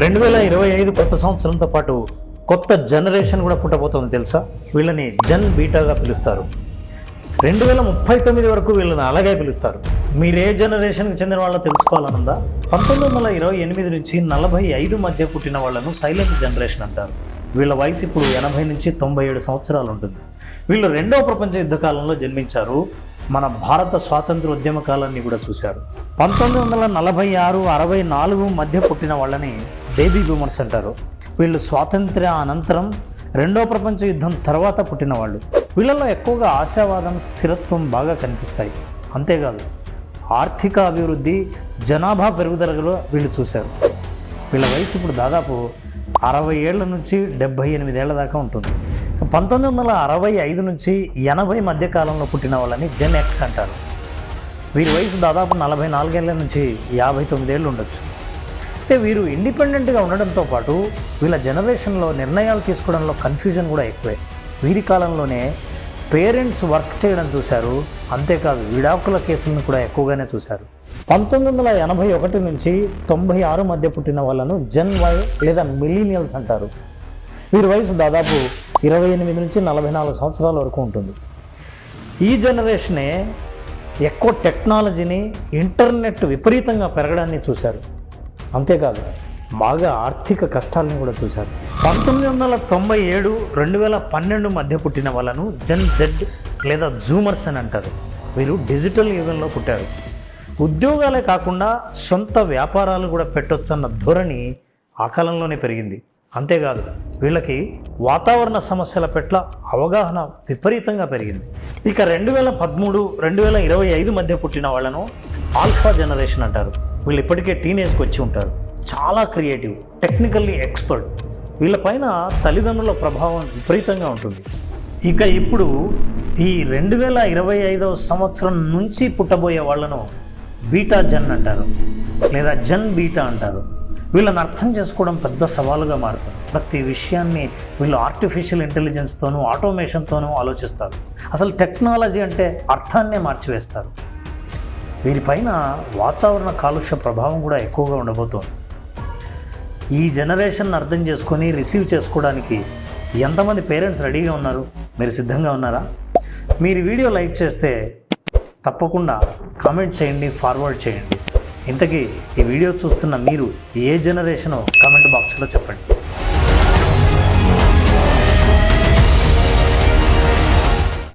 2025 కొత్త సంవత్సరంతో పాటు కొత్త జనరేషన్ కూడా పుట్టబోతుంది తెలుసా. వీళ్ళని జన్ బీటాగా పిలుస్తారు. 2039 వరకు వీళ్ళని అలాగే పిలుస్తారు. మీరు ఏ జనరేషన్కి చెందిన వాళ్ళో తెలుసుకోవాలనుందా? 1928 నుంచి 45 మధ్య పుట్టిన వాళ్ళను సైలెంట్ జనరేషన్ అంటారు. వీళ్ళ వయసు ఇప్పుడు 80 నుంచి 97 సంవత్సరాలు ఉంటుంది. వీళ్ళు రెండవ ప్రపంచ యుద్ధ కాలంలో జన్మించారు. మన భారత స్వాతంత్ర ఉద్యమ కాలాన్ని కూడా చూశారు. 1946, 64 మధ్య పుట్టిన వాళ్ళని బేబీ బూమర్స్ అంటారు. వీళ్ళు స్వాతంత్ర్య అనంతరం రెండవ ప్రపంచ యుద్ధం తర్వాత పుట్టిన వాళ్ళు. వీళ్ళలో ఎక్కువగా ఆశావాదం, స్థిరత్వం బాగా కనిపిస్తాయి. అంతేకాదు ఆర్థిక అభివృద్ధి, జనాభా పెరుగుదలలో వీళ్ళు చూశారు. వీళ్ళ వయసు ఇప్పుడు దాదాపు 60 ఏళ్ల నుంచి 78 ఏళ్ల దాకా ఉంటుంది. 1965 నుంచి 80 మధ్య కాలంలో పుట్టిన వాళ్ళని జెన్ ఎక్స్ అంటారు. వీరి వయసు దాదాపు 44 ఏళ్ల నుంచి 59 ఏళ్ళు ఉండొచ్చు. అంటే వీరు ఇండిపెండెంట్గా ఉండడంతో పాటు వీళ్ళ జనరేషన్లో నిర్ణయాలు తీసుకోవడంలో కన్ఫ్యూజన్ కూడా ఎక్కువే. వీరి కాలంలోనే పేరెంట్స్ వర్క్ చేయడం చూశారు. అంతేకాదు విడాకుల కేసులను కూడా ఎక్కువగానే చూశారు. 1981 నుంచి 96 మధ్య పుట్టిన వాళ్ళను జెన్ వై లేదా మిలీనియల్స్ అంటారు. వీరి వయసు దాదాపు 28 నుంచి 44 సంవత్సరాల వరకు ఉంటుంది. ఈ జనరేషనే ఎక్కువ టెక్నాలజీని, ఇంటర్నెట్ విపరీతంగా పెరగడాన్ని చూశారు. అంతేకాదు బాగా ఆర్థిక కష్టాలను కూడా చూశారు. 1997, 2012 మధ్య పుట్టిన వాళ్ళను జెన్ జెడ్ లేదా జూమర్స్ అని అంటారు. వీరు డిజిటల్ యుగంలో పుట్టారు. ఉద్యోగాలే కాకుండా సొంత వ్యాపారాలు కూడా పెట్టొచ్చన్న ధోరణి ఆ కాలంలోనే పెరిగింది. అంతేకాదు వీళ్ళకి వాతావరణ సమస్యల పట్ల అవగాహన విపరీతంగా పెరిగింది. ఇక 2013, 2025 మధ్య పుట్టిన వాళ్ళను ఆల్ఫా జనరేషన్ అంటారు. వీళ్ళు ఇప్పటికే టీనేజ్కి వచ్చి ఉంటారు. చాలా క్రియేటివ్, టెక్నికల్లీ ఎక్స్పర్ట్. వీళ్ళపైన తల్లిదండ్రుల ప్రభావం విపరీతంగా ఉంటుంది. ఇక ఇప్పుడు ఈ 2025 సంవత్సరం నుంచి పుట్టబోయే వాళ్ళను బీటా జెన్ అంటారు లేదా జెన్ బీటా అంటారు. వీళ్ళని అర్థం చేసుకోవడం పెద్ద సవాలుగా మారుతుంది. ప్రతి విషయాన్ని వీళ్ళు ఆర్టిఫిషియల్ ఇంటెలిజెన్స్తోనూ, ఆటోమేషన్తోనూ ఆలోచిస్తారు. అసలు టెక్నాలజీ అంటే అర్థాన్నే మార్చివేస్తారు. వీరిపైన వాతావరణ కాలుష్య ప్రభావం కూడా ఎక్కువగా ఉండబోతోంది. ఈ జనరేషన్ అర్థం చేసుకొని రిసీవ్ చేసుకోవడానికి ఎంతమంది పేరెంట్స్ రెడీగా ఉన్నారు? మీరు సిద్ధంగా ఉన్నారా? మీరు వీడియో లైక్ చేస్తే తప్పకుండా కామెంట్ చేయండి, ఫార్వర్డ్ చేయండి. ఇంతకీ ఈ వీడియో చూస్తున్న మీరు ఏ జనరేషనో కామెంట్ బాక్స్లో చెప్పండి.